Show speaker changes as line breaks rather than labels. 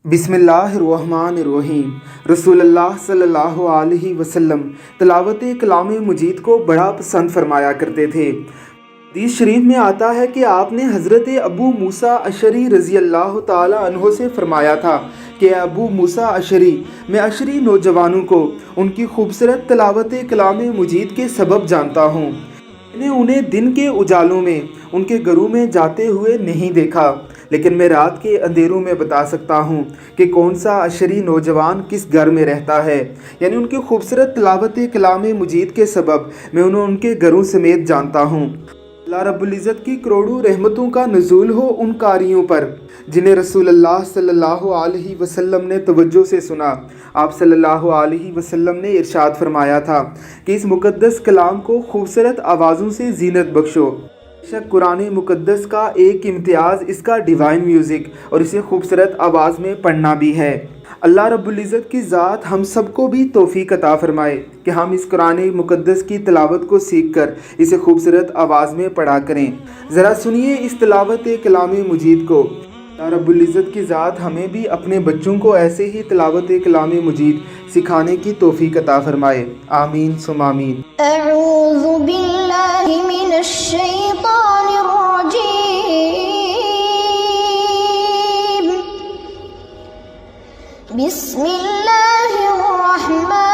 बिस्मिल्लाहिर्रहमानिर्रहीम। रसूलुल्लाह सल्लल्लाहु अलैहि वसल्लम तिलावत कलाम मजीद को बड़ा पसंद फरमाया करते थे। हदीस शरीफ में आता है कि आपने हज़रत अबू मूसा अशरी रज़ी अल्लाह ताला अन्हो से फरमाया था कि अबू मूसा अशरी, मैं अशरी नौजवानों को उनकी खूबसूरत तिलावत कलाम मजीद के सबब जानता हूँ। मैंने उन्हें दिन के उजालों में उनके घरों में जाते हुए नहीं देखा, लेकिन मैं रात के अंधेरों में बता सकता हूँ कि कौन सा अशरी नौजवान किस घर में रहता है। यानी उनकी खूबसूरत तिलावत कलाम मजीद के सबब मैं उन्हें उनके घरों समेत जानता हूँ। अल्लाह रब्बुल इज़्ज़त की करोड़ों रहमतों का नुज़ूल हो उन कारियों पर जिन्हें रसूलुल्लाह सल्लल्लाहु अलैहि वसल्लम ने तवज्जो से सुना। आप सल्लल्लाहु अलैहि वसल्लम ने इरशाद फरमाया था कि इस मुक़द्दस कलाम को खूबसूरत आवाज़ों से जीनत बख्शो। बेशक कुरान मुक़द्दस का एक इम्तियाज़ इसका डिवाइन म्यूज़िक और इसे खूबसूरत आवाज़ में पढ़ना भी है। अल्लाह रब्बुल इज़्ज़त की ज़ात हम सबको भी तौफ़ीक अता फ़रमाए कि हम इस कुरान मुक़द्दस की तिलावत को सीख कर इसे खूबसूरत आवाज़ में पढ़ा करें। ज़रा सुनिए इस तिलावत कलाम मजीद को। अल्लाह रब्बुल इज़्ज़त की ज़ात हमें भी अपने बच्चों को ऐसे ही तिलावत कलाम मजीद सिखाने की तौफ़ीक अता फ़रमाए। आमीन सुम्मा आमीन।
अऊज़ु बिल्लाहि मिनश शैतानिर रजीम। बिस्मिल्लाहिर रहमानिर